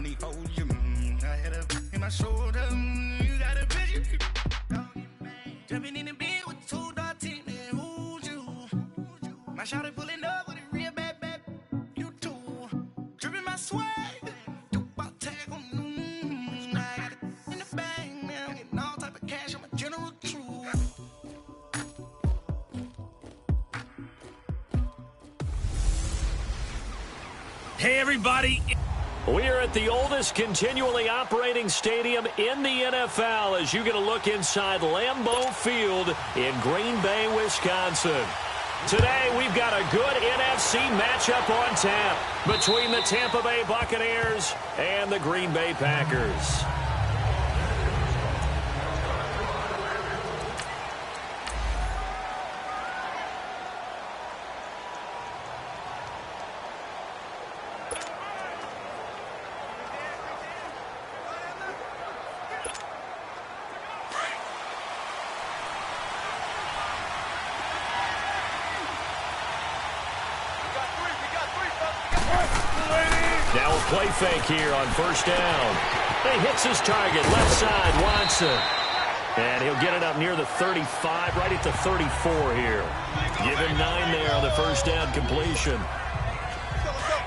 only hold you. I had a in my shoulder. You got a vision. Jumping in the bed with 2 dark teeth, man. Who's you? My shawty pulling up with a real bad. You too. Dripping my swag. Do about tag on. I got it in the bag, man. I'm getting all type of cash. I'm a general true. Hey, everybody. We're at the oldest continually operating stadium in the NFL as you get a look inside Lambeau Field in Green Bay, Wisconsin. Today, we've got a good NFC matchup on tap between the Tampa Bay Buccaneers and the Green Bay Packers. Now a play fake here on first down. He hits his target, left side, Watson. And he'll get it up near the 35, right at the 34 here. Give him 9 there on the first down completion.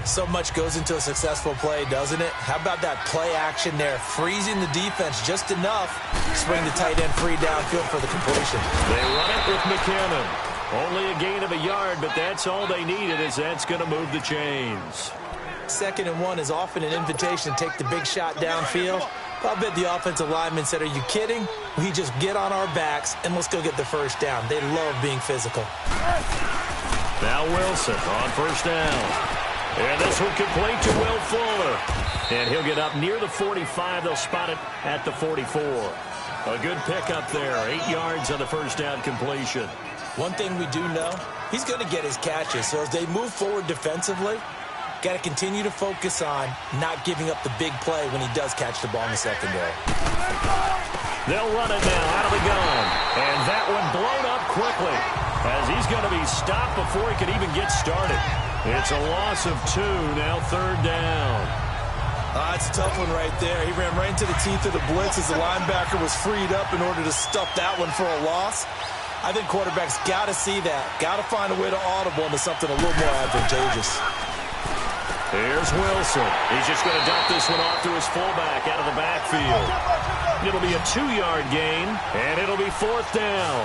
So much goes into a successful play, doesn't it? How about that play action there, freezing the defense just enough to swing the tight end free downfield for the completion. They run it with McKinnon. Only a gain of a yard, but that's all they needed, as that's going to move the chains. 2nd and 1 is often an invitation to take the big shot downfield. I'll bet the offensive lineman said, are you kidding? We just get on our backs and let's go get the first down. They love being physical. Now Wilson on first down. And this one complete to Will Fuller. And he'll get up near the 45. They'll spot it at the 44. A good pickup there. 8 yards on the first down completion. One thing we do know, he's going to get his catches. So as they move forward defensively, got to continue to focus on not giving up the big play when he does catch the ball in the secondary. They'll run it now out of the gun. And that one blown up quickly as he's going to be stopped before he could even get started. It's a loss of 2, now 3rd down. It's a tough one right there. He ran right into the teeth of the blitz as the linebacker was freed up in order to stuff that one for a loss. I think quarterbacks got to see that. Got to find a way to audible into something a little more advantageous. Here's Wilson. He's just going to dump this one off to his fullback out of the backfield. It'll be a 2-yard gain, and it'll be 4th down.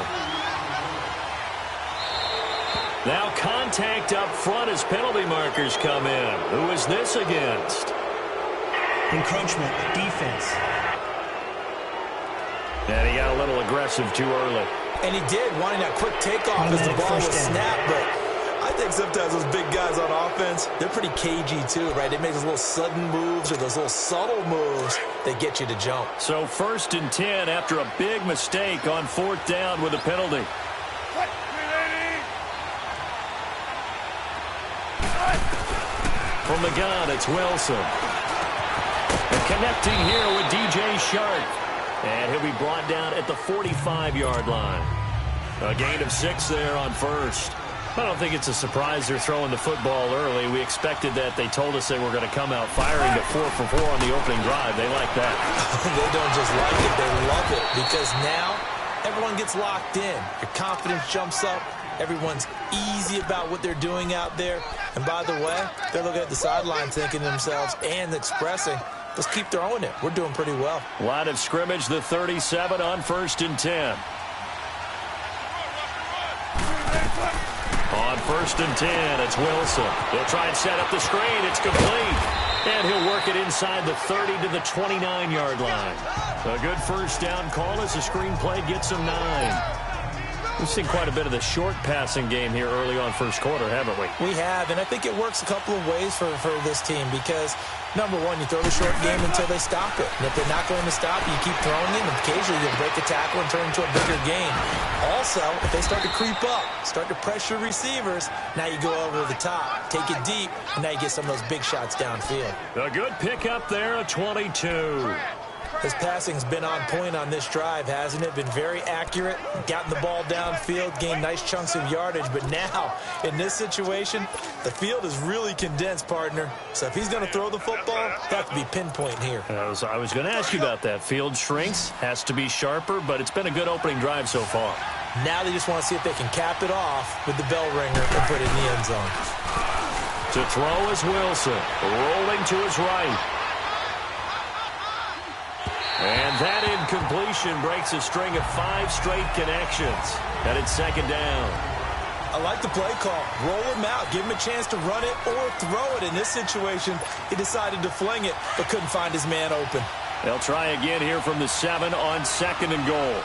Now contact up front as penalty markers come in. Who is this against? Encroachment, defense. And he got a little aggressive too early. And he did, wanting that quick takeoff as the ball was snapped, but I think sometimes those big guys on offense, they're pretty cagey too, right? They make those little sudden moves or those little subtle moves that get you to jump. So 1st and 10 after a big mistake on 4th down with a penalty. From the gun, it's Wilson. And connecting here with DJ Shark. And he'll be brought down at the 45-yard line. A gain of 6 there on first. I don't think it's a surprise they're throwing the football early. We expected that. They told us they were going to come out firing at 4 for 4 on the opening drive. They like that. They don't just like it, they love it. Because now everyone gets locked in. Your confidence jumps up. Everyone's easy about what they're doing out there. And by the way, they're looking at the sideline thinking to themselves and expressing, let's keep throwing it. We're doing pretty well. Line of scrimmage, the 37 on 1st and 10. On 1st and 10, it's Wilson. He'll try and set up the screen. It's complete. And he'll work it inside the 30 to the 29-yard line. A good first down call as the screen play gets him 9. We've seen quite a bit of the short passing game here early on first quarter, haven't we? We have, and I think it works a couple of ways for this team because, number one, you throw the short game until they stop it. And if they're not going to stop it, you keep throwing it, and occasionally you'll break a tackle and turn into a bigger game. Also, if they start to creep up, start to pressure receivers, now you go over the top, take it deep, and now you get some of those big shots downfield. A good pickup there, a 22. His passing's been on point on this drive, hasn't it? Been very accurate, gotten the ball downfield, gained nice chunks of yardage. But now, in this situation, the field is really condensed, partner. So if he's going to throw the football, he'll have to be pinpoint here. I was going to ask you about that. Field shrinks, has to be sharper, but it's been a good opening drive so far. Now they just want to see if they can cap it off with the bell ringer and put it in the end zone. To throw is Wilson, rolling to his right. And that incompletion breaks a string of 5 straight connections. And it's second down. I like the play call. Roll him out. Give him a chance to run it or throw it. In this situation, he decided to fling it, but couldn't find his man open. They'll try again here from the 7 on second and goal.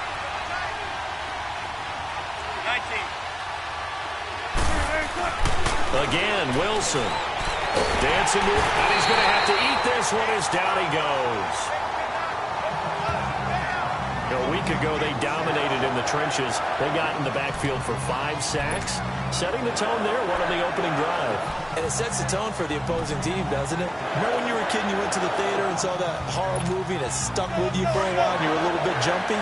19. Again, Wilson. Dancing to it, and he's going to have to eat this one as down he goes. A week ago, they dominated in the trenches. They got in the backfield for 5 sacks, setting the tone there, one on the opening drive. And it sets the tone for the opposing team, doesn't it? Remember when you were a kid and you went to the theater and saw that horror movie and it stuck with you for a while and you were a little bit jumpy?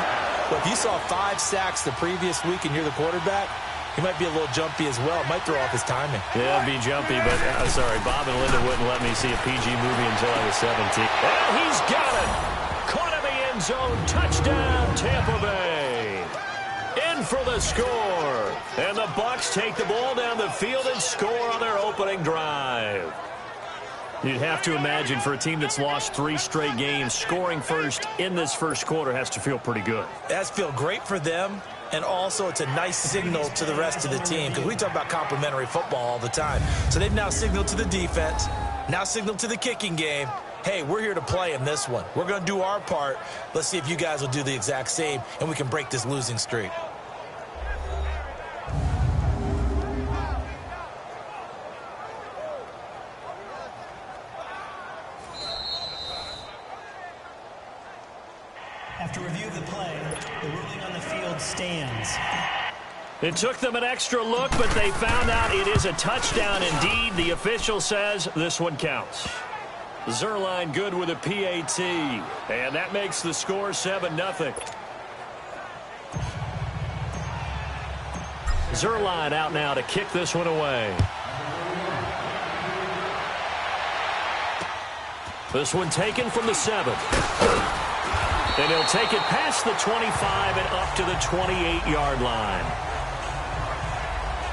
Well, if you saw 5 sacks the previous week and you're the quarterback, he might be a little jumpy as well. It might throw off his timing. Yeah, it'd be jumpy, but sorry, Bob and Linda wouldn't let me see a PG movie until I was 17. Well, he's got it. Caught in the end zone. Touchdown, Tampa Bay. In for the score. And the Bucs take the ball down the field and score on their opening drive. You'd have to imagine for a team that's lost 3 straight games, scoring first in this first quarter has to feel pretty good. It has to feel great for them. And also, it's a nice signal to the rest of the team because we talk about complimentary football all the time. So they've now signaled to the defense, now signaled to the kicking game, hey, we're here to play in this one. We're going to do our part. Let's see if you guys will do the exact same, and we can break this losing streak. After review of the play, the ruling on the field stands. It took them an extra look, but they found out it is a touchdown indeed. The official says this one counts. Zerline good with a PAT, and that makes the score 7-0. Zerline out now to kick this one away. This one taken from the 7. And he'll take it past the 25 and up to the 28-yard line.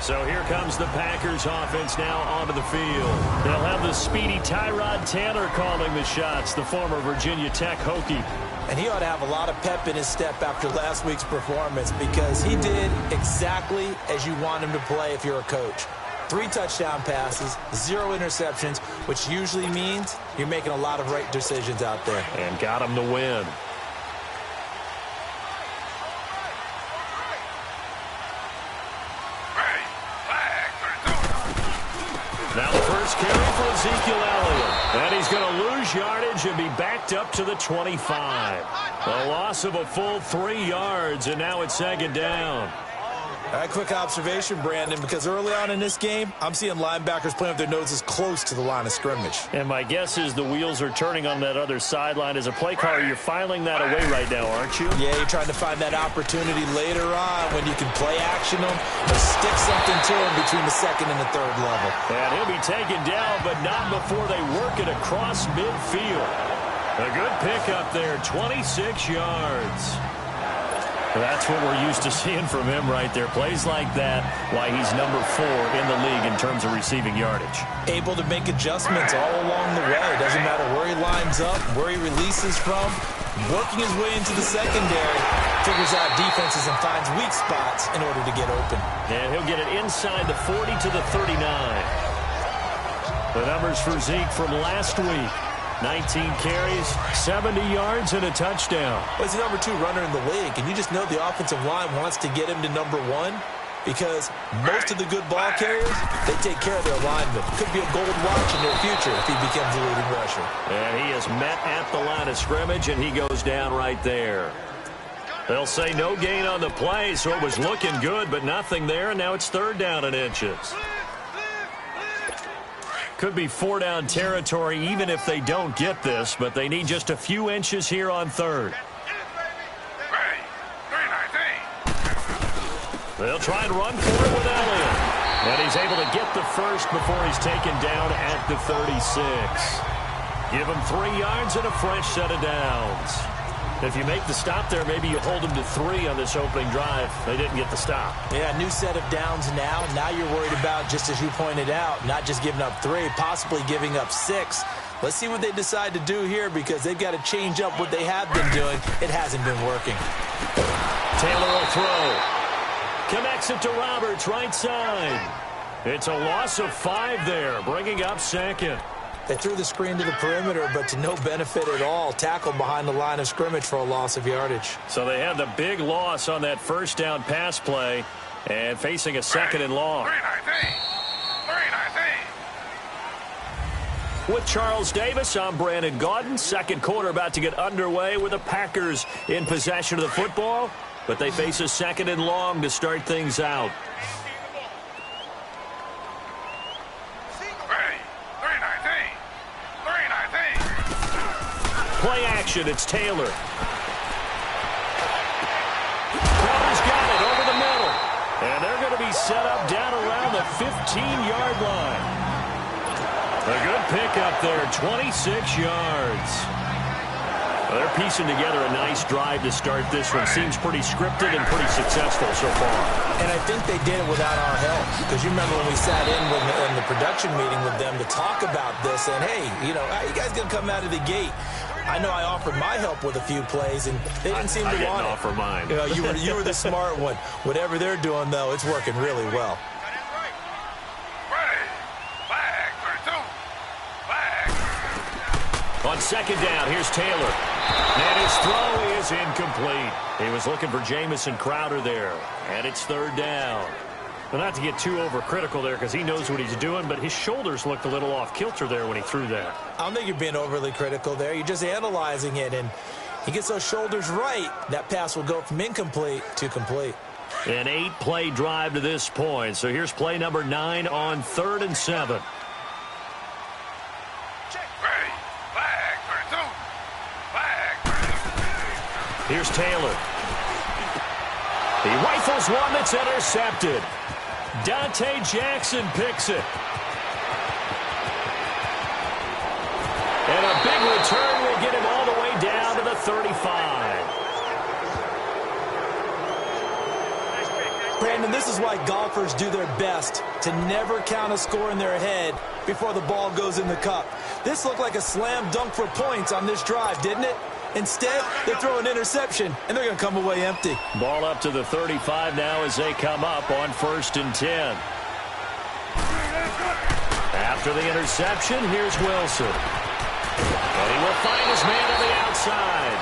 So here comes the Packers offense now onto the field. They'll have the speedy Tyrod Taylor calling the shots, the former Virginia Tech Hokie. And he ought to have a lot of pep in his step after last week's performance because he did exactly as you want him to play if you're a coach. 3 touchdown passes, 0 interceptions, which usually means you're making a lot of right decisions out there. And got him to win. Now the first carry for Ezekiel Elliott. And he's going to lose yardage and be backed up to the 25. A loss of a full 3 yards, and now it's second down. All right, quick observation, Brandon, because early on in this game, I'm seeing linebackers playing with their noses close to the line of scrimmage. And my guess is the wheels are turning on that other sideline. As a play caller, you're filing that away right now, aren't you? Yeah, you're trying to find that opportunity later on when you can play action them or stick something to them between the second and the third level. And he'll be taken down, but not before they work it across midfield. A good pickup there, 26 yards. That's what we're used to seeing from him right there. Plays like that, why he's number 4 in the league in terms of receiving yardage. Able to make adjustments all along the way. Doesn't matter where he lines up, where he releases from. Working his way into the secondary, figures out defenses and finds weak spots in order to get open. And he'll get it inside the 40 to the 39. The numbers for Zeke from last week. 19 carries, 70 yards, and a touchdown. Well, he's the number 2 runner in the league, and you just know the offensive line wants to get him to number 1 because most of the good ball carriers, they take care of their linemen. Could be a gold watch in their future if he becomes a leading rusher. And he is met at the line of scrimmage, and he goes down right there. They'll say no gain on the play, so it was looking good, but nothing there, and now it's 3rd down and inches. Could be 4-down territory even if they don't get this, but they need just a few inches here on third. They'll try and run for it with Elliott. And he's able to get the first before he's taken down at the 36. Give him 3 yards and a fresh set of downs. If you make the stop there, maybe you hold them to 3 on this opening drive. They didn't get the stop. Yeah, new set of downs now. Now you're worried about, just as you pointed out, not just giving up 3, possibly giving up 6. Let's see what they decide to do here because they've got to change up what they have been doing. It hasn't been working. Taylor will throw. Connects it to Roberts, right side. It's a loss of 5 there, bringing up second. They threw the screen to the perimeter, but to no benefit at all. Tackled behind the line of scrimmage for a loss of yardage. So they had the big loss on that first down pass play and facing a second and long. With Charles Davis, I'm Brandon Gaudin. Second quarter about to get underway with the Packers in possession of the football, but they face a second and long to start things out. Play action, it's Taylor. Crowder's got it over the middle. And they're going to be set up down around the 15-yard line. A good pickup there, 26 yards. Well, they're piecing together a nice drive to start this one. Seems pretty scripted and pretty successful so far. And I think they did it without our help. Because you remember when we sat in the production meeting with them to talk about this. And, hey, you know, how you guys going to come out of the gate? I know I offered my help with a few plays, and they didn't seem to want it. I didn't offer mine. You know, you were the smart one. Whatever they're doing, though, it's working really well. On second down, here's Taylor. And his throw is incomplete. He was looking for Jamison Crowder there. And it's third down. Well, not to get too overcritical there because he knows what he's doing, but his shoulders looked a little off kilter there when he threw that. I don't think you're being overly critical there. You're just analyzing it, and he gets those shoulders right. That pass will go from incomplete to complete. An 8-play drive to this point. So here's play number 9 on 3rd and 7. Here's Taylor. He rifles one that's intercepted. Dante Jackson picks it. And a big return will get him all the way down to the 35. Brandon, this is why golfers do their best to never count a score in their head before the ball goes in the cup. This looked like a slam dunk for points on this drive, didn't it? Instead, they throw an interception, and they're going to come away empty. Ball up to the 35 now as they come up on 1st and 10. After the interception, here's Wilson. And he will find his man on the outside.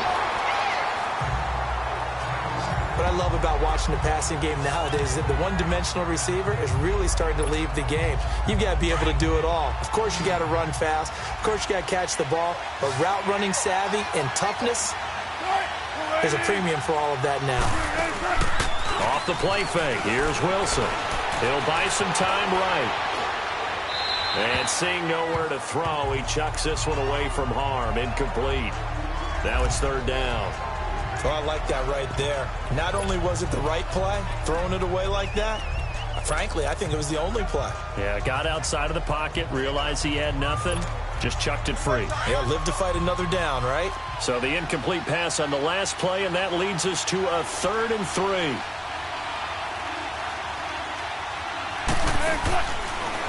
What I love about watching the passing game nowadays is that the one-dimensional receiver is really starting to leave the game. You've got to be able to do it all. Of course, you got to run fast. Of course, you got to catch the ball. But route running savvy and toughness, there's a premium for all of that now. Off the play fake. Here's Wilson. He'll buy some time right. And seeing nowhere to throw, he chucks this one away from harm. Incomplete. Now it's 3rd down. Oh, I like that right there. Not only was it the right play, throwing it away like that, frankly, I think it was the only play. Yeah, got outside of the pocket, realized he had nothing, just chucked it free. Yeah, live to fight another down, right? So the incomplete pass on the last play, and that leads us to a 3rd and 3.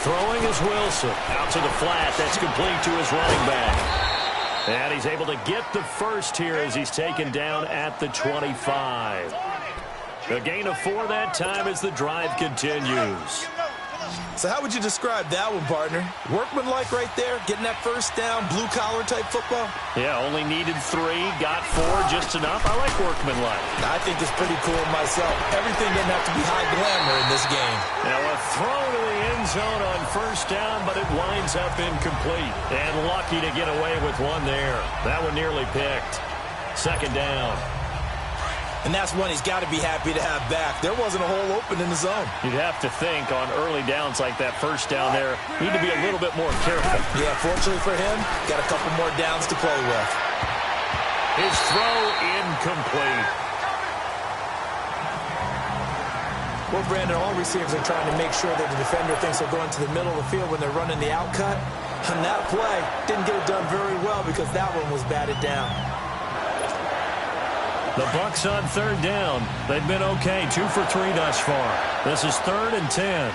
Throwing is Wilson. Out to the flat. That's complete to his running back. And he's able to get the first here as he's taken down at the 25. A gain of 4 that time as the drive continues. So how would you describe that one, partner? Workmanlike right there, getting that first down, blue-collar type football? Yeah, only needed 3, got 4, just enough. I like workmanlike. I think it's pretty cool myself. Everything doesn't have to be high glamour in this game. Now a throw to the end zone on 1st down, but it winds up incomplete. And lucky to get away with one there. That one nearly picked. 2nd down. And that's one he's got to be happy to have back. There wasn't a hole open in the zone. You'd have to think on early downs like that first down there, need to be a little bit more careful. Yeah, fortunately for him, got a couple more downs to play with. His throw incomplete. Well, Brandon, all receivers are trying to make sure that the defender thinks they're going to the middle of the field when they're running the out cut. And that play didn't get it done very well because that one was batted down. The Bucs on third down. They've been okay, 2 for 3 thus far. This is 3rd and 10.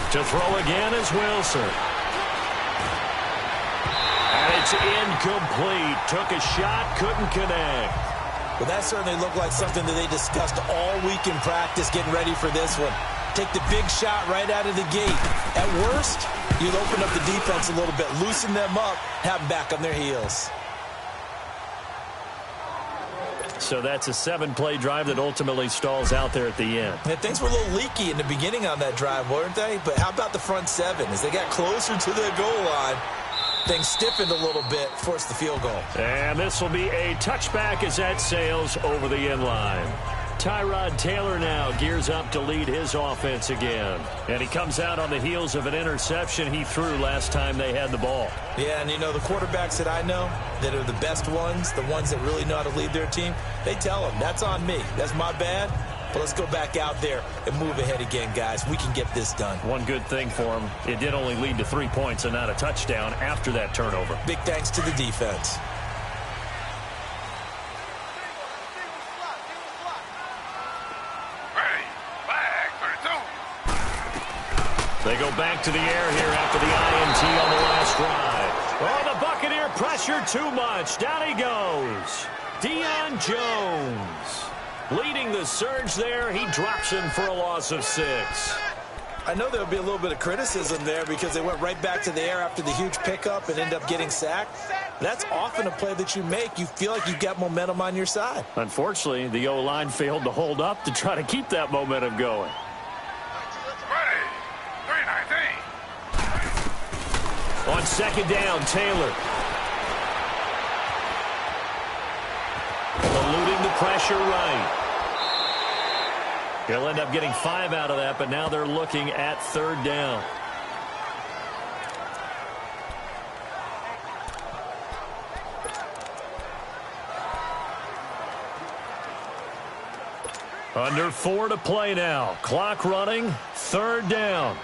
To throw again is Wilson. And it's incomplete. Took a shot, couldn't connect. Well, that certainly looked like something that they discussed all week in practice getting ready for this one. Take the big shot right out of the gate. At worst, you'd open up the defense a little bit, loosen them up, have them back on their heels. So that's a 7-play drive that ultimately stalls out there at the end. Yeah, things were a little leaky in the beginning on that drive, weren't they? But how about the front 7? As they got closer to their goal line, things stiffened a little bit, forced the field goal. And this will be a touchback as that sails over the end line. Tyrod Taylor now gears up to lead his offense again. And he comes out on the heels of an interception he threw last time they had the ball. Yeah, and you know, the quarterbacks that I know that are the best ones, the ones that really know how to lead their team, they tell them, that's on me. That's my bad. But let's go back out there and move ahead again, guys. We can get this done. One good thing for him, it did only lead to 3 points and not a touchdown after that turnover. Big thanks to the defense. They go back to the air here after the INT on the last drive. Oh, the Buccaneer pressure too much. Down he goes. Deion Jones leading the surge there. He drops him for a loss of 6. I know there'll be a little bit of criticism there because they went right back to the air after the huge pickup and end up getting sacked. That's often a play that you make. You feel like you've got momentum on your side. Unfortunately, the O-line failed to hold up to try to keep that momentum going. On second down, Taylor. Eluding the pressure right. He'll end up getting 5 out of that, but now they're looking at third down. Under 4 to play now. Clock running. Third down.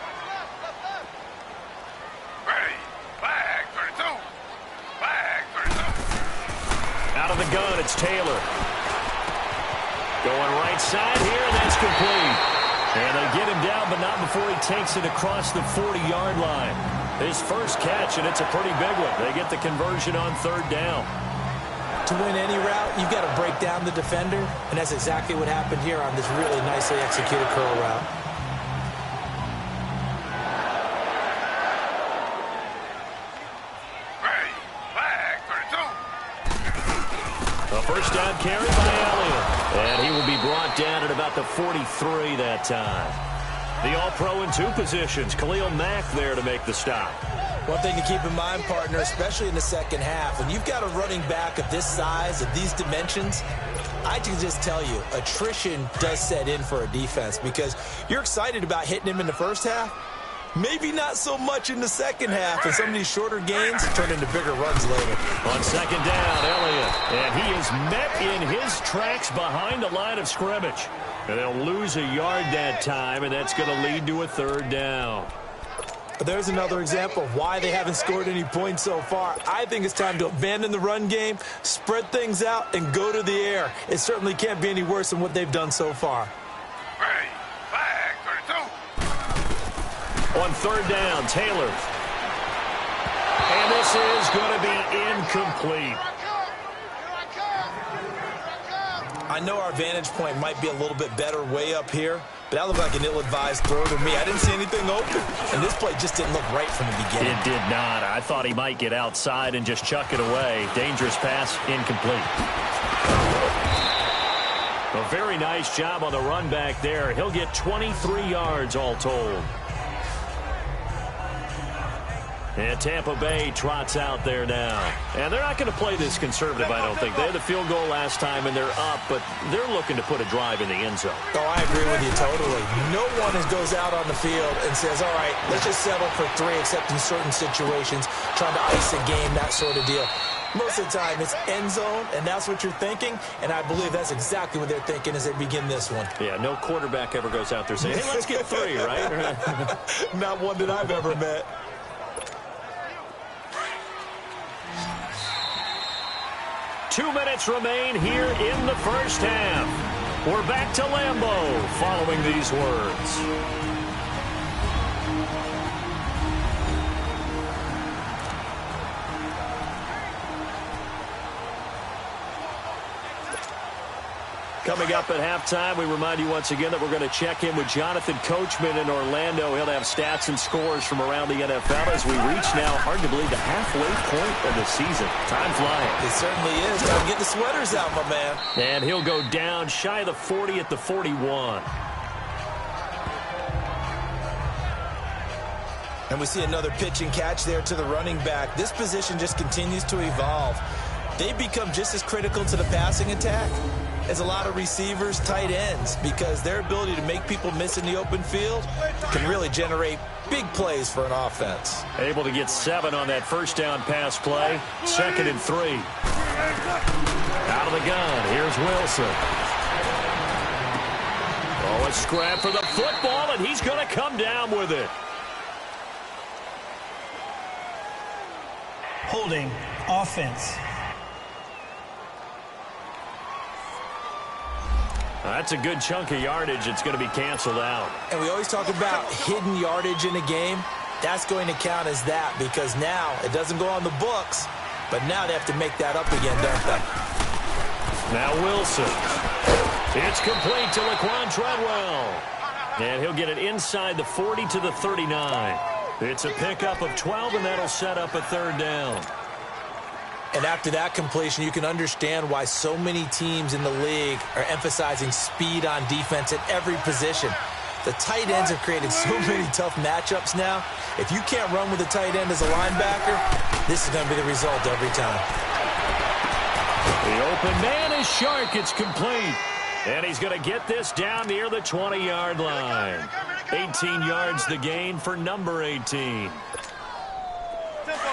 Out of the gun, it's Taylor. Going right side here, and that's complete. And they get him down, but not before he takes it across the 40-yard line. His first catch, and it's a pretty big one. They get the conversion on third down. To win any route, you've got to break down the defender, and that's exactly what happened here on this really nicely executed curl route. First down carry by Elliott. And he will be brought down at about the 43 that time. The All-Pro in 2 positions. Khalil Mack there to make the stop. One thing to keep in mind, partner, especially in the second half, when you've got a running back of this size, of these dimensions, I can just tell you, attrition does set in for a defense because you're excited about hitting him in the first half. Maybe not so much in the second half, and some of these shorter gains turn into bigger runs later. On second down, Elliott, and he is met in his tracks behind the line of scrimmage. And they'll lose a yard that time, and that's going to lead to a third down. But there's another example of why they haven't scored any points so far. I think it's time to abandon the run game, spread things out, and go to the air. It certainly can't be any worse than what they've done so far. On third down, Taylor. And this is going to be incomplete. I know our vantage point might be a little bit better way up here, but that looked like an ill-advised throw to me. I didn't see anything open, and this play just didn't look right from the beginning. It did not. I thought he might get outside and just chuck it away. Dangerous pass, incomplete. A very nice job on the run back there. He'll get 23 yards all told. And Tampa Bay trots out there now. And they're not going to play this conservative, I don't think. They had the field goal last time, and they're up, but they're looking to put a drive in the end zone. Oh, I agree with you totally. No one goes out on the field and says, all right, let's just settle for 3, except in certain situations, trying to ice a game, that sort of deal. Most of the time, it's end zone, and that's what you're thinking, and I believe that's exactly what they're thinking as they begin this one. Yeah, no quarterback ever goes out there saying, hey, let's get 3, right? Not one that I've ever met. Two minutes remain here in the first half. We're back to Lambeau following these words. Coming up at halftime, we remind you once again that we're going to check in with Jonathan Coachman in Orlando. He'll have stats and scores from around the NFL as we reach now, hard to believe, the halfway point of the season. Time flying. It certainly is. Time to get the sweaters out, my man. And he'll go down shy of the 40 at the 41. And we see another pitch and catch there to the running back. This position just continues to evolve. They become just as critical to the passing attack as a lot of receivers, tight ends, because their ability to make people miss in the open field can really generate big plays for an offense. Able to get 7 on that first down pass play. 2nd and 3. Out of the gun. Here's Wilson. Oh, a scrap for the football, and he's going to come down with it. Holding offense. That's a good chunk of yardage. It's going to be canceled out. And we always talk about hidden yardage in a game. That's going to count as that because now it doesn't go on the books, but now they have to make that up again, don't they? Now Wilson. It's complete to Laquan Treadwell. And he'll get it inside the 40 to the 39. It's a pickup of 12, and that'll set up a 3rd down. And after that completion, you can understand why so many teams in the league are emphasizing speed on defense at every position. The tight ends have created so many tough matchups now. If you can't run with a tight end as a linebacker, this is going to be the result every time. The open man is Shark. It's complete. And he's going to get this down near the 20-yard line. 18 yards the gain for number 18.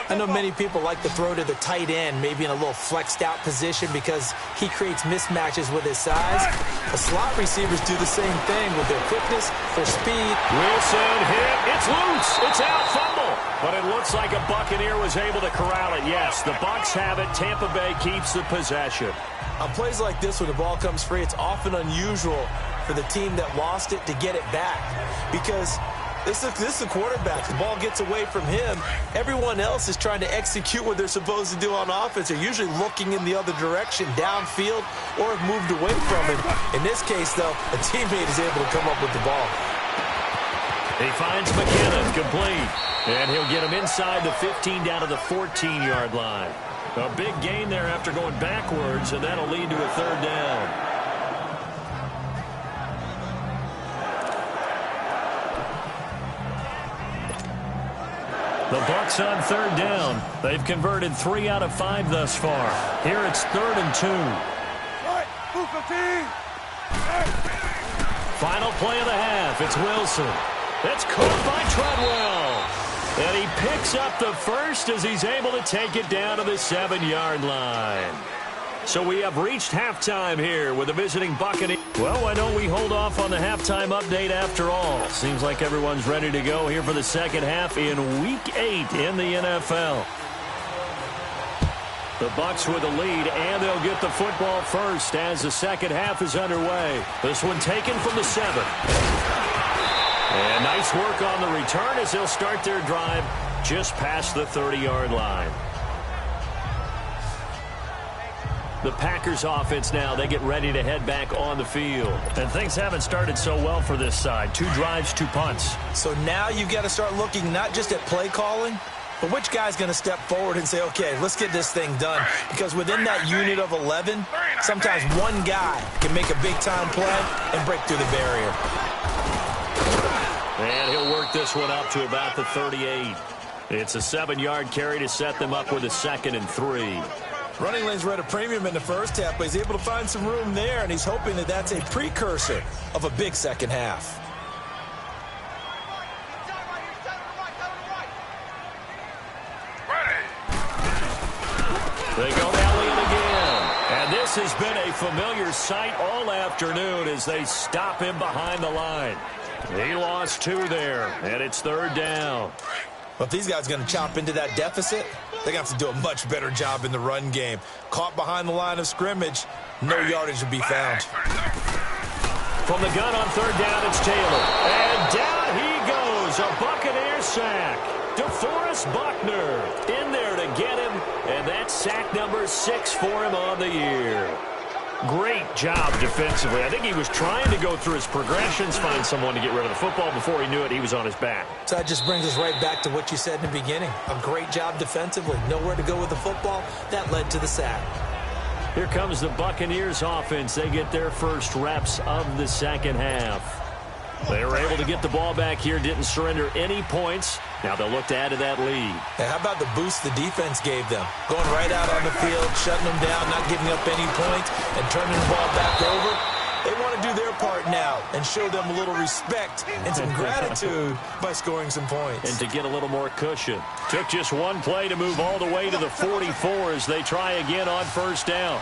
I know many people like to throw to the tight end, maybe in a little flexed out position because he creates mismatches with his size. The slot receivers do the same thing with their quickness, their speed. Wilson hit. It's loose. It's out. Fumble. But it looks like a Buccaneer was able to corral it. Yes, the Bucs have it. Tampa Bay keeps the possession. On plays like this when the ball comes free, it's often unusual for the team that lost it to get it back because this is the quarterback. The ball gets away from him. Everyone else is trying to execute what they're supposed to do on offense. They're usually looking in the other direction, downfield, or have moved away from him. In this case, though, a teammate is able to come up with the ball. He finds McKinnon, complete. And he'll get him inside the 15 down to the 14-yard line. A big gain there after going backwards, and that'll lead to a 3rd down. The Bucs on 3rd down. They've converted 3 out of 5 thus far. Here it's 3rd and 2. Final play of the half. It's Wilson. It's caught by Treadwell. And he picks up the first as he's able to take it down to the 7-yard line. So we have reached halftime here with the visiting Buccaneers. Well, why don't we hold off on the halftime update after all? Seems like everyone's ready to go here for the second half in Week 8 in the NFL. The Bucs with the lead, and they'll get the football first as the second half is underway. This one taken from the 7. And nice work on the return as they'll start their drive just past the 30-yard line. The Packers offense now, they get ready to head back on the field. And things haven't started so well for this side. 2 drives, 2 punts. So now you've got to start looking not just at play calling, but which guy's going to step forward and say, okay, let's get this thing done. Because within that unit of 11, sometimes one guy can make a big-time play and break through the barrier. And he'll work this one up to about the 38. It's a 7-yard carry to set them up with a 2nd and 3. Running lanes were at a premium in the first half, but he's able to find some room there, and he's hoping that that's a precursor of a big second half. They go Elliott again. And this has been a familiar sight all afternoon as they stop him behind the line. He lost 2 there, and it's 3rd down. Well, if these guys are going to chop into that deficit, they're going to have to do a much better job in the run game. Caught behind the line of scrimmage, no yardage to be found. From the gun on 3rd down, it's Taylor. And down he goes, a Buccaneer sack. DeForest Buckner in there to get him, and that's sack number 6 for him on the year. Great job defensively. I think he was trying to go through his progressions, find someone to get rid of the football. Before he knew it, he was on his back. So that just brings us right back to what you said in the beginning. A great job defensively. Nowhere to go with the football. That led to the sack. Here comes the Buccaneers offense. They get their first reps of the second half. They were able to get the ball back here, didn't surrender any points. Now they'll look to add to that lead. Hey, how about the boost the defense gave them? Going right out on the field, shutting them down, not giving up any points, and turning the ball back over. They want to do their part now and show them a little respect and some gratitude by scoring some points. And to get a little more cushion. Took just one play to move all the way to the 44 as they try again on 1st down.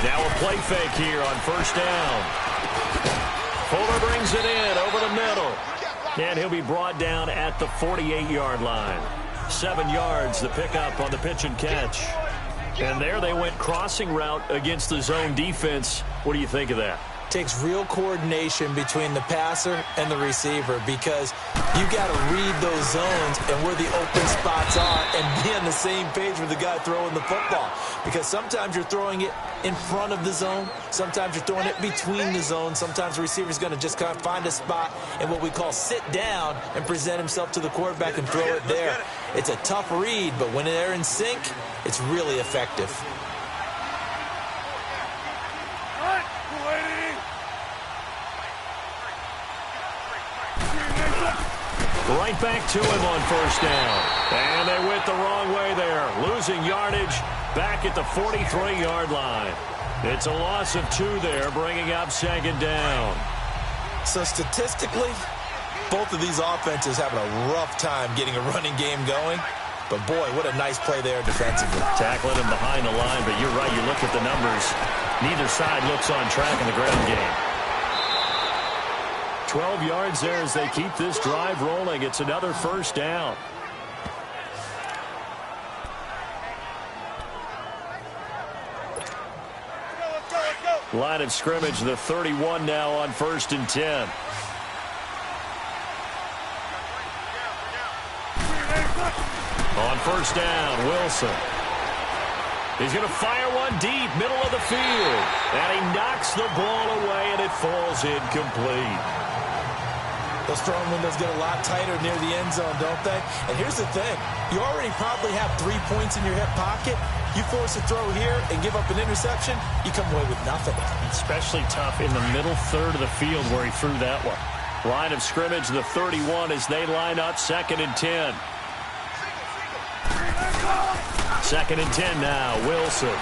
Now a play fake here on 1st down. Fuller brings it in over the middle. And he'll be brought down at the 48-yard line. 7 yards, the pickup on the pitch and catch. And there they went crossing route against the zone defense. What do you think of that? Takes real coordination between the passer and the receiver because you got to read those zones and where the open spots are and be on the same page with the guy throwing the football. Because sometimes you're throwing it in front of the zone. Sometimes you're throwing it between the zones. Sometimes the receiver's going to just kind of find a spot and what we call sit down and present himself to the quarterback and throw it there. It's a tough read, but when they're in sync, it's really effective. Right back to him on 1st down. And they went the wrong way there. Losing yardage back at the 43-yard line. It's a loss of 2 there, bringing up 2nd down. So statistically, both of these offenses having a rough time getting a running game going. But, boy, what a nice play there defensively. Tackling him behind the line, but you're right. You look at the numbers. Neither side looks on track in the ground game. 12 yards there as they keep this drive rolling. It's another 1st down. Line of scrimmage, the 31 now on 1st and 10. On 1st down, Wilson. He's going to fire one deep, middle of the field. And he knocks the ball away, and it falls incomplete. Those throwing windows get a lot tighter near the end zone, don't they? And here's the thing. You already probably have 3 points in your hip pocket. You force a throw here and give up an interception, you come away with nothing. Especially tough in the middle third of the field where he threw that one. Line of scrimmage, the 31 as they line up 2nd and 10. 2nd and 10 now, Wilson.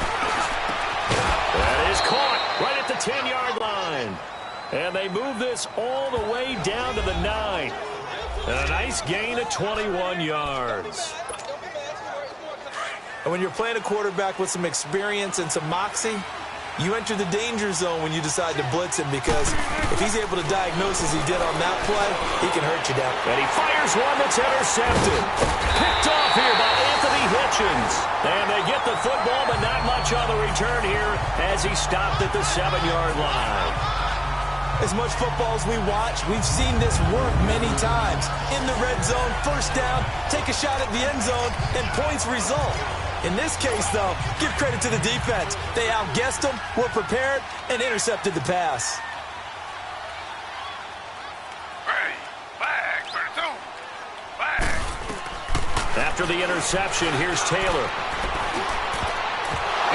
That is caught right at the 10-yard line. And they move this all the way down to the 9. And a nice gain of 21 yards. And when you're playing a quarterback with some experience and some moxie, you enter the danger zone when you decide to blitz him because if he's able to diagnose as he did on that play, he can hurt you down. And he fires one that's intercepted. Picked off here by Anthony Hitchens. And they get the football, but not much on the return here as he stopped at the 7-yard line. As much football as we watch, we've seen this work many times. In the red zone, 1st down, take a shot at the end zone, and points result. In this case, though, give credit to the defense. They outguessed them, were prepared, and intercepted the pass. After the interception, here's Taylor.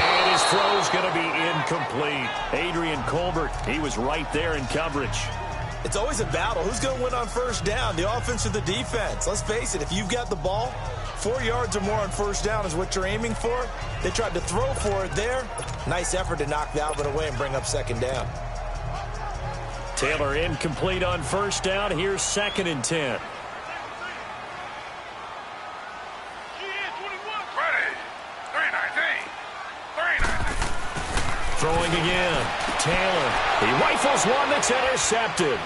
And his His throw's going to be incomplete. Adrian Colbert, he was right there in coverage. It's always a battle. Who's going to win on first down, the offense or the defense? Let's face it, if you've got the ball, 4 yards or more on first down is what you're aiming for. They tried to throw for it there. Nice effort to knock Valvin away and bring up second down. Taylor incomplete on first down. Here's 2nd and 10. Throwing again. Taylor. He rifles one that's intercepted.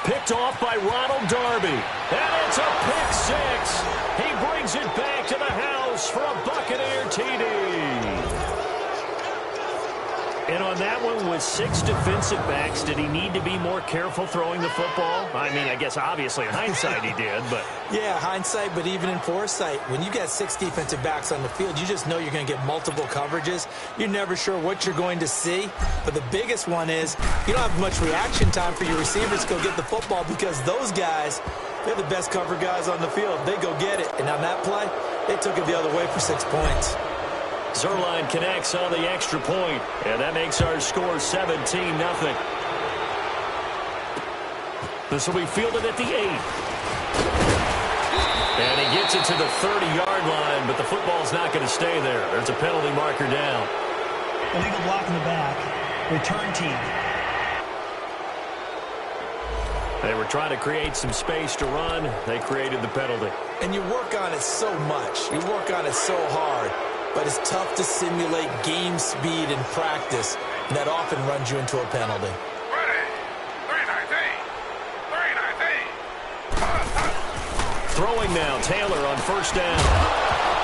Picked off by Ronald Darby. And it's a pick six. He brings it back to the house for a Buccaneer TD. And on that one, with 6 defensive backs, did he need to be more careful throwing the football? I mean, I guess obviously in hindsight he did, but... Yeah, hindsight, but even in foresight, when you got 6 defensive backs on the field, you just know you're going to get multiple coverages. You're never sure what you're going to see. But the biggest one is you don't have much reaction time for your receivers to go get the football because those guys, they're the best cover guys on the field. They go get it. And on that play, they took it the other way for 6 points. Zuerlein connects on the extra point, and that makes our score 17-0. This will be fielded at the 8. And he gets it to the 30-yard line, but the football's not going to stay there. There's a penalty marker down. Illegal block in the back. Return team. They were trying to create some space to run. They created the penalty. And you work on it so much. You work on it so hard. But it's tough to simulate game speed in practice, and that often runs you into a penalty. Throwing now, Taylor on first down.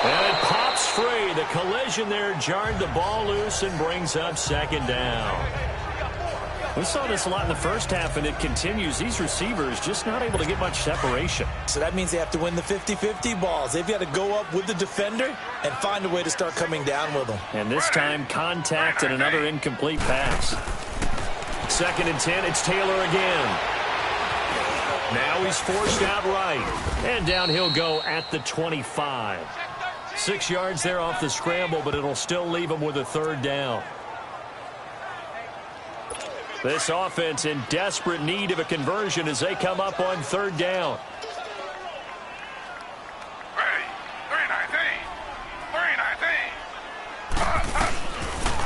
And it pops free. The collision there jarred the ball loose and brings up second down. We saw this a lot in the first half, and it continues. These receivers just not able to get much separation. So that means they have to win the 50-50 balls. They've got to go up with the defender and find a way to start coming down with them. And this time, contact and another incomplete pass. 2nd and 10, it's Taylor again. Now he's forced out right. And down he'll go at the 25. 6 yards there off the scramble, but it'll still leave him with a 3rd down. This offense in desperate need of a conversion as they come up on 3rd down.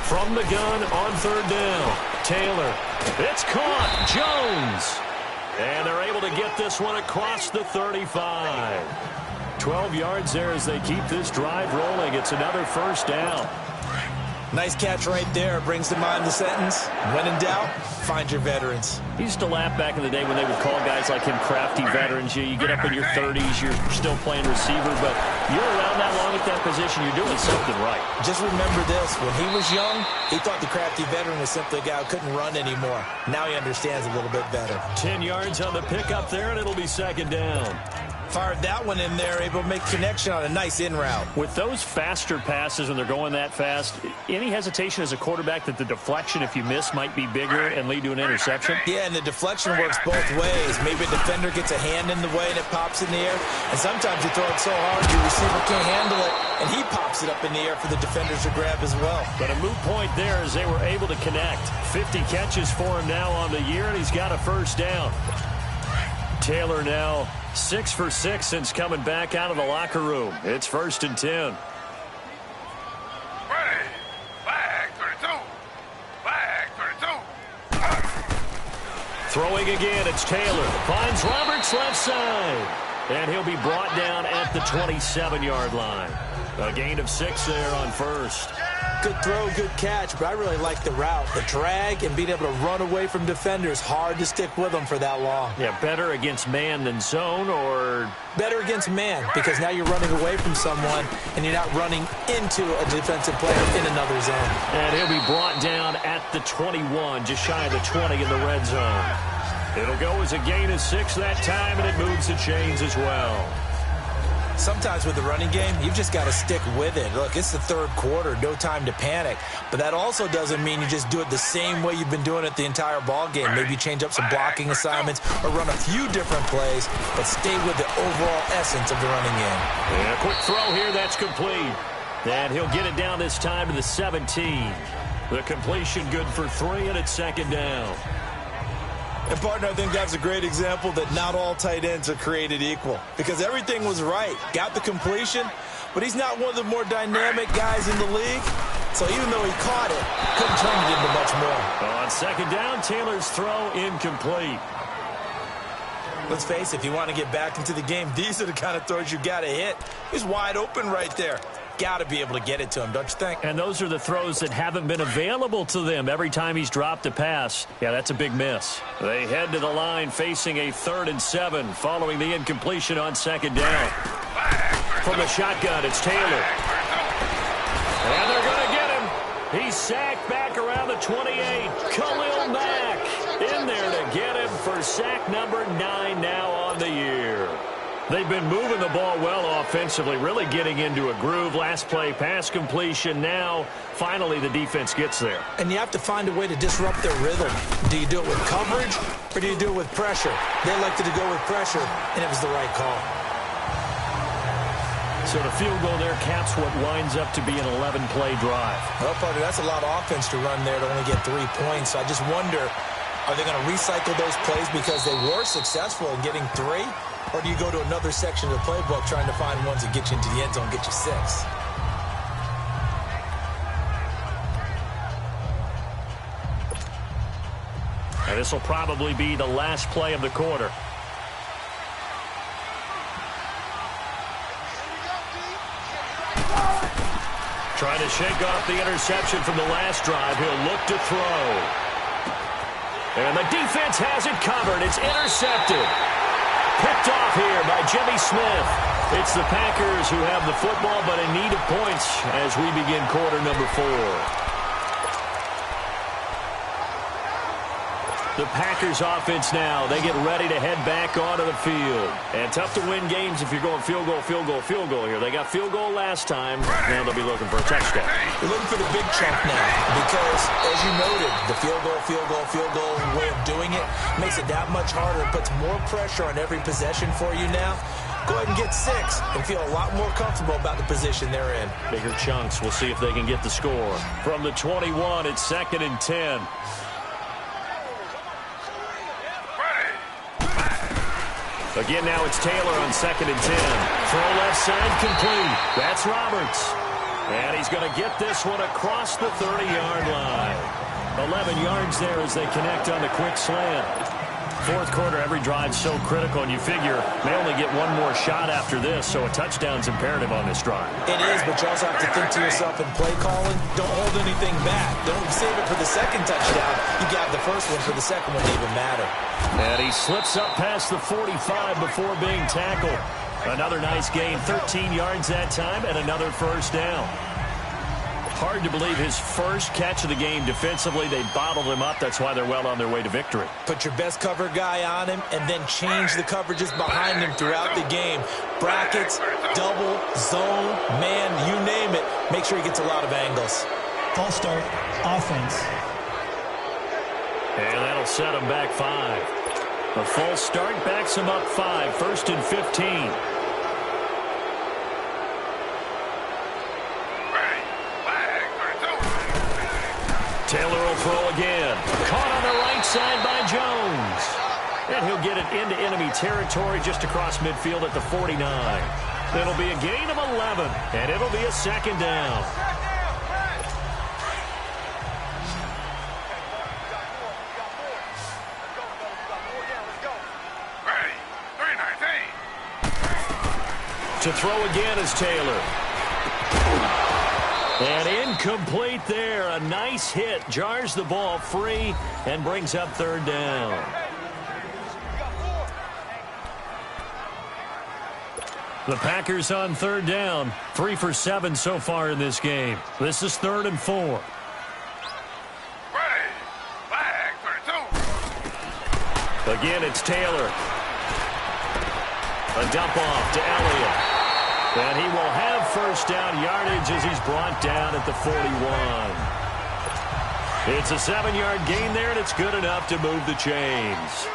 From the gun on 3rd down. Taylor. It's caught. Jones. And they're able to get this one across the 35. 12 yards there as they keep this drive rolling. It's another 1st down. Nice catch right there. Brings to mind the sentence, when in doubt, find your veterans. He used to laugh back in the day when they would call guys like him crafty veterans. You get up in your 30s, you're still playing receiver, but you're around that long at that position, you're doing something right. Just remember this. When he was young, he thought the crafty veteran was simply a guy who couldn't run anymore. Now he understands a little bit better. 10 yards on the pickup there, and it'll be 2nd down. Fired that one in there, able to make connection on a nice in route. With those faster passes when they're going that fast, any hesitation as a quarterback that the deflection, if you miss, might be bigger and lead to an interception? Yeah, and the deflection works both ways. Maybe a defender gets a hand in the way and it pops in the air. And sometimes you throw it so hard your receiver can't handle it, and he pops it up in the air for the defenders to grab as well. But a moot point there as they were able to connect. 50 catches for him now on the year, and he's got a 1st down. Taylor now 6 for 6 since coming back out of the locker room. It's 1st and 10. Ready. Flag 32. Flag 32. Throwing again, it's Taylor. Finds Roberts left side. And he'll be brought down at the 27-yard line. A gain of 6 there on 1st. Good throw, good catch, but I really like the route. The drag and being able to run away from defenders, hard to stick with them for that long. Yeah, better against man than zone, or... Better against man, because now you're running away from someone and you're not running into a defensive player in another zone. And he'll be brought down at the 21, just shy of the 20 in the red zone. It'll go as a gain of 6 that time, and it moves the chains as well. Sometimes with the running game, you've just got to stick with it. Look, it's the 3rd quarter, no time to panic. But that also doesn't mean you just do it the same way you've been doing it the entire ball game. Maybe you change up some blocking assignments or run a few different plays, but stay with the overall essence of the running game. And a quick throw here, that's complete. And he'll get it down this time to the 17. The completion good for 3, and it's second down. And, partner, I think that's a great example that not all tight ends are created equal. Because everything was right. Got the completion, but he's not one of the more dynamic guys in the league. So even though he caught it, couldn't turn it into much more. On second down, Taylor's throw incomplete. Let's face it, if you want to get back into the game, these are the kind of throws you got to hit. He's wide open right there. Got to be able to get it to him, don't you think? And those are the throws that haven't been available to them every time he's dropped a pass. Yeah, that's a big miss. They head to the line facing a 3rd and 7 following the incompletion on second down. From the shotgun, it's Taylor. And they're going to get him. He's sacked back around the 28. Khalil Mack in there to get him for sack number 9 now on the year. They've been moving the ball well offensively, really getting into a groove. Last play, pass completion. Now, finally, the defense gets there. And you have to find a way to disrupt their rhythm. Do you do it with coverage, or do you do it with pressure? They elected to go with pressure, and it was the right call. So the field goal there caps what winds up to be an 11-play drive. Well, partner, that's a lot of offense to run there to only get 3 points. So I just wonder, are they going to recycle those plays because they were successful in getting 3? Or do you go to another section of the playbook trying to find ones that get you into the end zone, get you 6? And this will probably be the last play of the quarter. Trying to shake off the interception from the last drive. He'll look to throw. And the defense has it covered. It's intercepted. Picked off here by Jimmy Smith. It's the Packers who have the football, but in need of points as we begin quarter number 4. The Packers offense now, they get ready to head back onto the field. And tough to win games if you're going field goal, field goal, field goal here. They got field goal last time. Now they'll be looking for a touchdown. They're looking for the big chunk now because, as you noted, the field goal way of doing it makes it that much harder. It puts more pressure on every possession for you now. Go ahead and get 6 and feel a lot more comfortable about the position they're in. Bigger chunks. We'll see if they can get the score. From the 21, it's 2nd and 10. Again, now it's Taylor on 2nd and 10. Throw left side complete. That's Roberts. And he's going to get this one across the 30-yard line. 11 yards there as they connect on the quick slant. Fourth quarter, every drive's so critical, and you figure they only get one more shot after this, so a touchdown's imperative on this drive. It is, but you also have to think to yourself in play calling, don't hold anything back. Don't save it for the second touchdown. You got the first one for the second one to even matter. And he slips up past the 45 before being tackled. Another nice gain, 13 yards that time, and another first down. Hard to believe his first catch of the game defensively. They bottled him up. That's why they're well on their way to victory. Put your best cover guy on him and then change the coverages behind him throughout the game. Brackets, double, zone, man, you name it. Make sure he gets a lot of angles. False start, offense. And that'll set him back 5. A false start backs him up 5. 1st and 15. Taylor will throw again. Caught on the right side by Jones. And he'll get it into enemy territory just across midfield at the 49. It'll be a gain of 11, and it'll be a second down. To throw again is Taylor. And incomplete there. A nice hit. Jars the ball free and brings up 3rd down. The Packers on 3rd down. 3 for 7 so far in this game. This is 3rd and 4. Again, it's Taylor. A dump off to Elliott. And he will have first down yardage as he's brought down at the 41. It's a 7-yard gain there, and it's good enough to move the chains.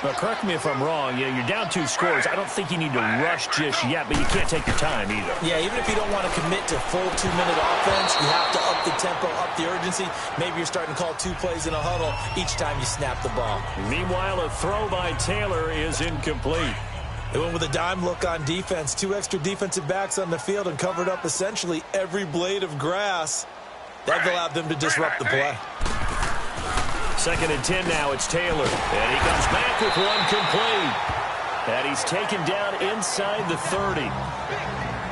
But correct me if I'm wrong. You're down 2 scores. I don't think you need to rush just yet, but you can't take your time either. Yeah, even if you don't want to commit to full 2-minute offense, you have to up the tempo, up the urgency. Maybe you're starting to call 2 plays in a huddle each time you snap the ball. Meanwhile, a throw by Taylor is incomplete. They went with a dime look on defense. 2 extra defensive backs on the field and covered up essentially every blade of grass. That allowed them to disrupt the play. 2nd and 10 now. It's Taylor. And he comes back with one complete. And he's taken down inside the 30.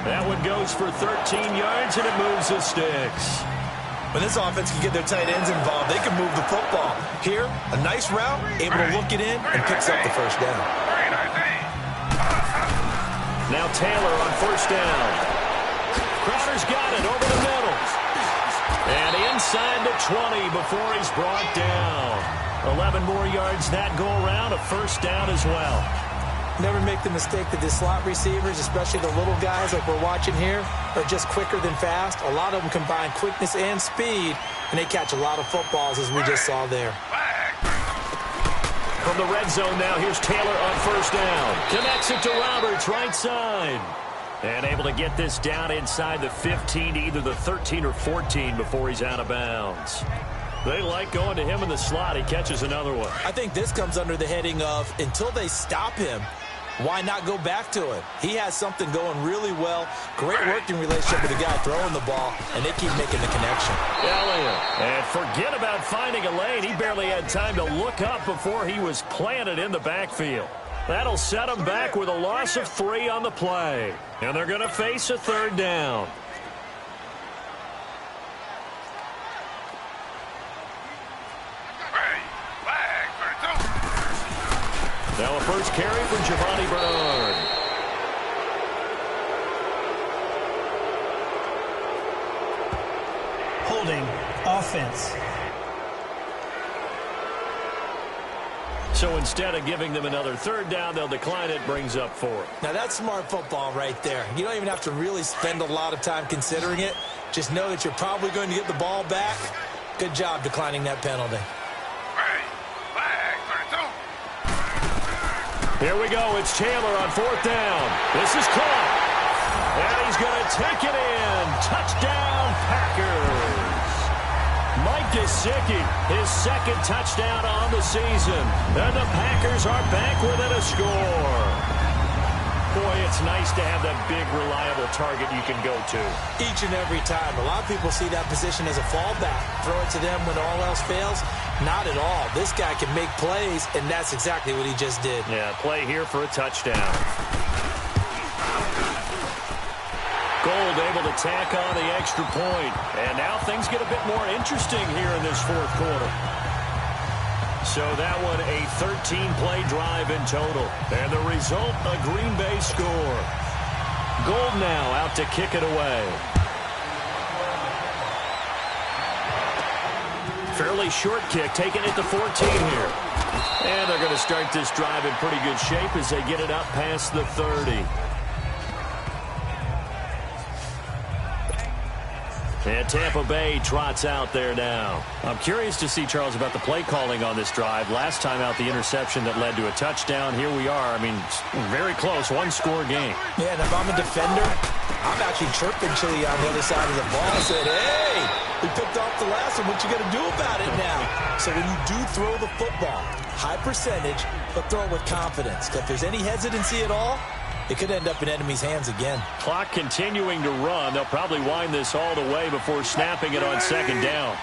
That one goes for 13 yards, and it moves the sticks. When this offense can get their tight ends involved, they can move the football. Here, a nice route, able to look it in, and picks up the first down. Now Taylor on 1st down. Crowder's got it over the middle. And inside the 20 before he's brought down. 11 more yards that go around, a 1st down as well. Never make the mistake that the slot receivers, especially the little guys like we're watching here, are just quicker than fast. A lot of them combine quickness and speed, and they catch a lot of footballs, as we just saw there. From the red zone now, here's Taylor on 1st down. Connects it to Roberts, right side. And able to get this down inside the 15 to either the 13 or 14 before he's out of bounds. They like going to him in the slot. He catches another one. I think this comes under the heading of, until they stop him, why not go back to it? He has something going really well. Great working relationship with the guy throwing the ball, and they keep making the connection. Elliott. And forget about finding a lane. He barely had time to look up before he was planted in the backfield. That'll set him back with a loss of 3 on the play. And they're going to face a 3rd down. Now a first carry for Giovanni Bernard. Holding offense. So instead of giving them another 3rd down, they'll decline it, brings up 4. Now that's smart football right there. You don't even have to really spend a lot of time considering it. Just know that you're probably going to get the ball back. Good job declining that penalty. Here we go. It's Taylor on 4th down. This is caught. And he's going to take it in. Touchdown, Packers. Mike Gesicki, his 2nd touchdown on the season. And the Packers are back within a score. Boy, it's nice to have that big, reliable target you can go to. Each and every time. A lot of people see that position as a fallback. Throw it to them when all else fails. Not at all. This guy can make plays, and that's exactly what he just did. Yeah, play here for a touchdown. Gold able to tack on the extra point. And now things get a bit more interesting here in this 4th quarter. So that one, a 13-play drive in total. And the result, a Green Bay score. Gold now out to kick it away. Fairly short kick, taking it to 14 here. And they're going to start this drive in pretty good shape as they get it up past the 30. And Tampa Bay trots out there now. I'm curious to see, Charles, about the play calling on this drive. Last time out, the interception that led to a touchdown. Here we are. I mean, very close, 1-score game. Yeah, and if I'm a defender, I'm actually chirping Chili on the other side of the ball. I said, hey, we picked off the last one. What you going to do about it now? So when you do throw the football, high percentage, but throw it with confidence. If there's any hesitancy at all, it could end up in enemy's hands again. Clock continuing to run. They'll probably wind this all the way before snapping it on 2nd down.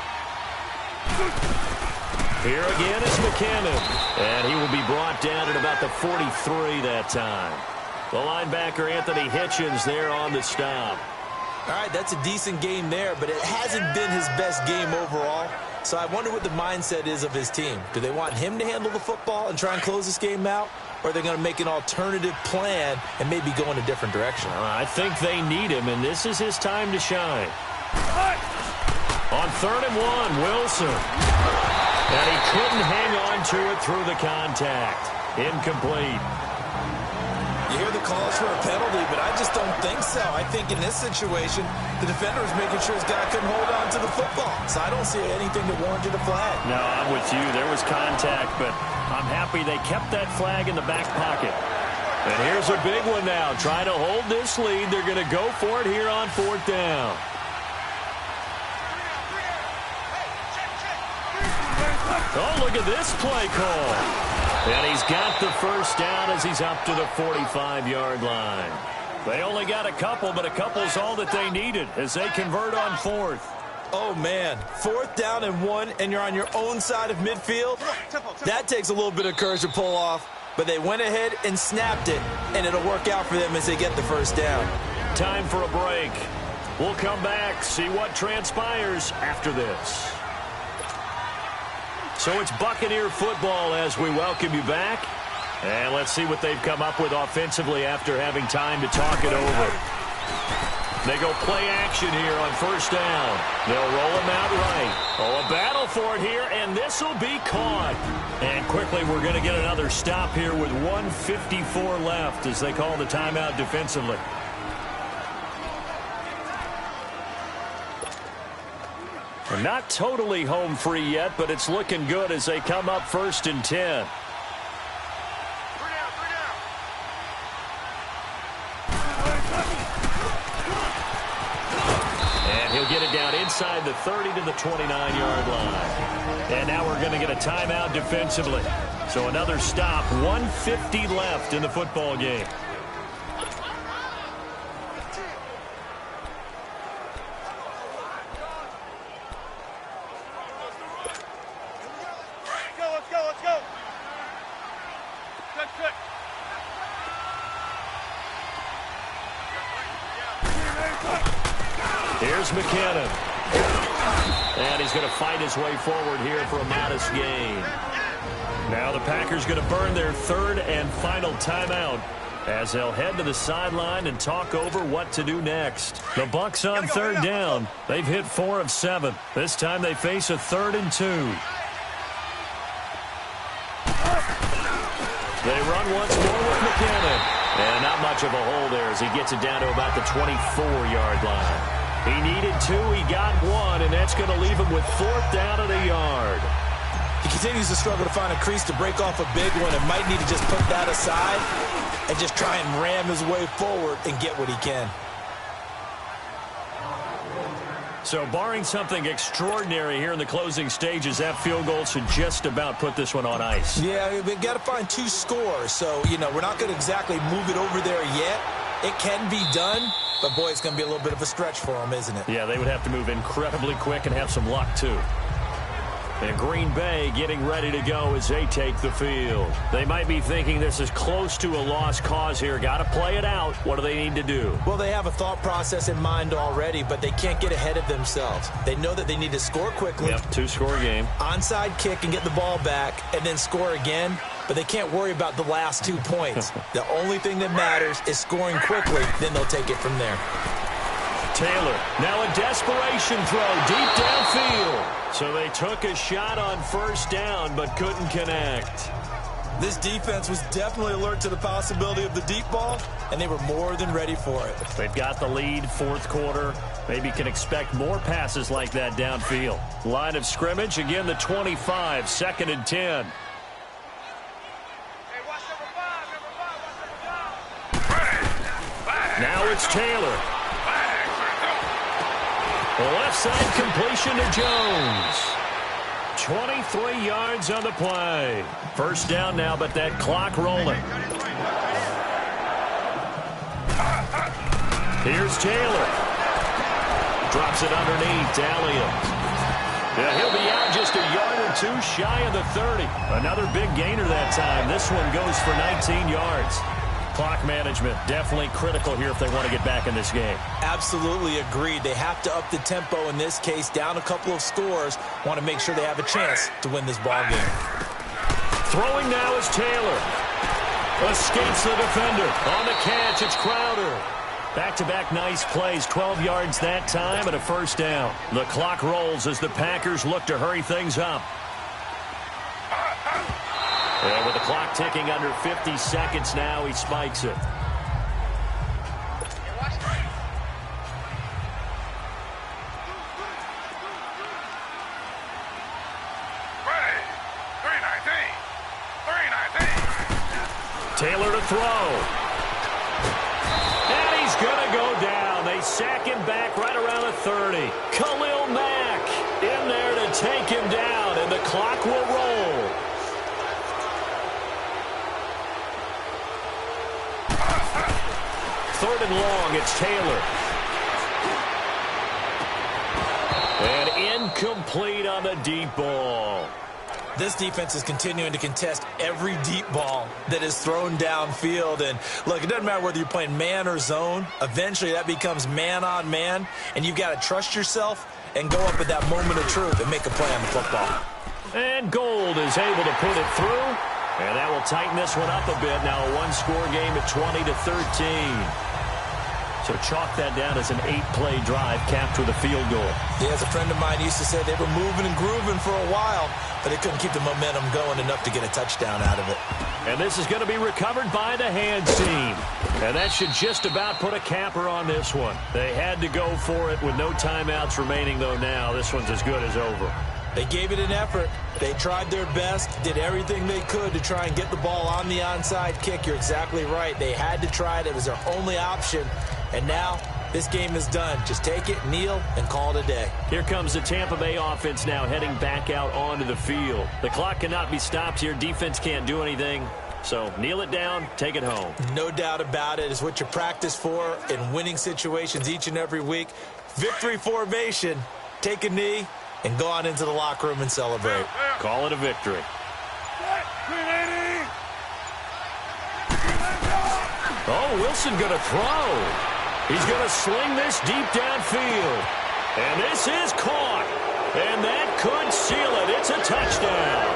Here again is McKinnon. And he will be brought down at about the 43 that time. The linebacker, Anthony Hitchens, there on the stop. All right, that's a decent game there, but it hasn't been his best game overall. So I wonder what the mindset is of his team. Do they want him to handle the football and try and close this game out? Or are they going to make an alternative plan and maybe go in a different direction? I think they need him, and this is his time to shine. On 3rd and 1, Wilson. And he couldn't hang on to it through the contact. Incomplete. You hear the calls for a penalty, but I just don't think so. I think in this situation, the defender was making sure his guy couldn't hold on to the football. So I don't see anything that warranted a flag. No, I'm with you. There was contact, but I'm happy they kept that flag in the back pocket. And here's a big one now. Trying to hold this lead. They're going to go for it here on 4th down. Oh, look at this play call. And he's got the first down as he's up to the 45-yard line. They only got a couple, but a couple's all that they needed as they convert on 4th. Oh, man. 4th down and 1, and you're on your own side of midfield? That takes a little bit of courage to pull off, but they went ahead and snapped it, and it'll work out for them as they get the first down. Time for a break. We'll come back, see what transpires after this. So it's Buccaneer football as we welcome you back. And let's see what they've come up with offensively after having time to talk it over. They go play action here on 1st down. They'll roll him out right. Oh, a battle for it here, and this will be caught. And quickly we're going to get another stop here with 1:54 left as they call the timeout defensively. They're not totally home free yet, but it's looking good as they come up 1st and 10. And he'll get it down inside the 30 to the 29-yard line. And now we're going to get a timeout defensively. So another stop, 1:50 left in the football game. Here's McKinnon. And he's going to fight his way forward here for a modest gain. Now the Packers going to burn their 3rd and final timeout as they'll head to the sideline and talk over what to do next. The Bucs on 3rd down. They've hit 4 of 7. This time they face a 3rd and 2. They run once more with McKinnon. And not much of a hole there as he gets it down to about the 24-yard line. He needed 2, he got 1, and that's going to leave him with 4th down at a yard. He continues to struggle to find a crease to break off a big one and might need to just put that aside and just try and ram his way forward and get what he can. So barring something extraordinary here in the closing stages, that field goal should just about put this one on ice. Yeah, we've got to find 2 scores. So, we're not going to exactly move it over there yet. It can be done, but, boy, it's going to be a little bit of a stretch for them, isn't it? Yeah, they would have to move incredibly quick and have some luck, too. And Green Bay getting ready to go as they take the field. They might be thinking this is close to a lost cause here. Got to play it out. What do they need to do? Well, they have a thought process in mind already, but they can't get ahead of themselves. They know that they need to score quickly. Yep, 2-score game. Onside kick and get the ball back and then score again. But they can't worry about the last 2 points. The only thing that matters is scoring quickly. Then they'll take it from there. Taylor, now a desperation throw deep downfield. So they took a shot on 1st down, but couldn't connect. This defense was definitely alert to the possibility of the deep ball, and they were more than ready for it. They've got the lead, 4th quarter. Maybe can expect more passes like that downfield. Line of scrimmage, again the 25, 2nd and 10. Now it's Taylor. Left side completion to Jones. 23 yards on the play. 1st down now, but that clock rolling. Here's Taylor. Drops it underneath to Elliott. Yeah, he'll be out just a yard or 2 shy of the 30. Another big gainer that time. This one goes for 19 yards. Clock management definitely critical here if they want to get back in this game. Absolutely agreed. They have to up the tempo in this case, down a couple of scores. Want to make sure they have a chance to win this ball game. Throwing now is Taylor. Escapes the defender. On the catch, it's Crowder. Back-to-back nice plays, 12 yards that time and a 1st down. The clock rolls as the Packers look to hurry things up. And with the clock ticking under 50 seconds now. He spikes it. Taylor to throw. And he's going to go down. They sack him back right around the 30. Khalil Mack in there to take him down, and the clock will roll. Third and long, it's Taylor. And incomplete on the deep ball. This defense is continuing to contest every deep ball that is thrown downfield. And, look, it doesn't matter whether you're playing man or zone. Eventually, that becomes man-on-man, and you've got to trust yourself and go up at that moment of truth and make a play on the football. And Gold is able to put it through, and that will tighten this one up a bit. Now a one-score game at 20-13. So chalk that down as an 8-play drive capped with a field goal. Yeah, as a friend of mine used to say, they were moving and grooving for a while, but they couldn't keep the momentum going enough to get a touchdown out of it. And this is going to be recovered by the hands team. And that should just about put a capper on this one. They had to go for it with no timeouts remaining, though. Now this one's as good as over. They gave it an effort. They tried their best, did everything they could to try and get the ball on the onside kick. You're exactly right. They had to try it. It was their only option. And now this game is done. Just take it, kneel, and call it a day. Here comes the Tampa Bay offense now heading back out onto the field. The clock cannot be stopped here. Defense can't do anything. So kneel it down, take it home. No doubt about it. It's what you practice for in winning situations each and every week. Victory formation. Take a knee and go on into the locker room and celebrate. Call it a victory. Oh, Wilson going to throw. He's going to sling this deep downfield. And this is caught. And that could seal it. It's a touchdown.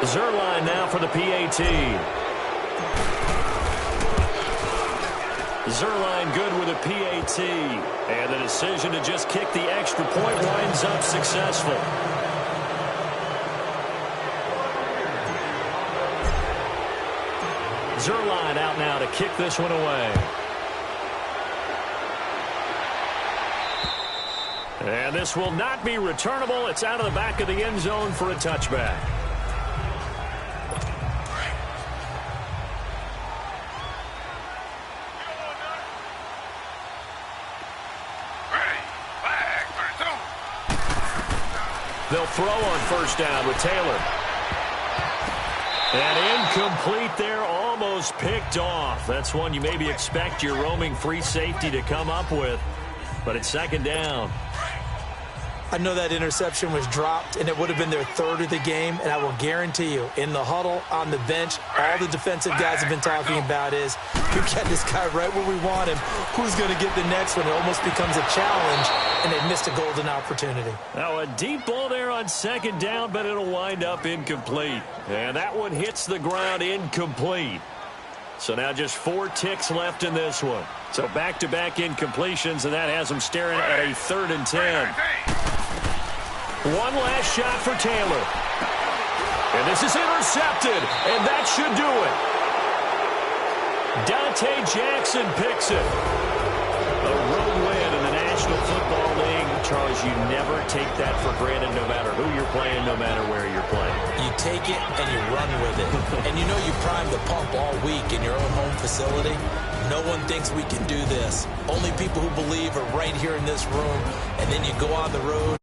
Zerline now for the PAT. Zerline good with a PAT. And the decision to just kick the extra point winds up successful. Zerline out now to kick this one away. And this will not be returnable. It's out of the back of the end zone for a touchback. They'll throw on first down with Taylor. And incomplete there, almost picked off. That's one you maybe expect your roaming free safety to come up with. But it's second down. I know that interception was dropped, and it would have been their third of the game. And I will guarantee you, in the huddle, on the bench, all the defensive guys have been talking about is, we got this guy right where we want him. Who's going to get the next one? It almost becomes a challenge, and they missed a golden opportunity. Now a deep ball there on second down, but it'll wind up incomplete. And that one hits the ground incomplete. So now just 4 ticks left in this one. So back-to-back incompletions, and that has them staring at a 3rd and 10. One last shot for Taylor. And this is intercepted, and that should do it. Dante Jackson picks it. A road win in the National Football League. Charles, you never take that for granted no matter who you're playing, no matter where you're playing. You take it and you run with it. And you know you primed the pump all week in your own home facility. No one thinks we can do this. Only people who believe are right here in this room. And then you go on the road.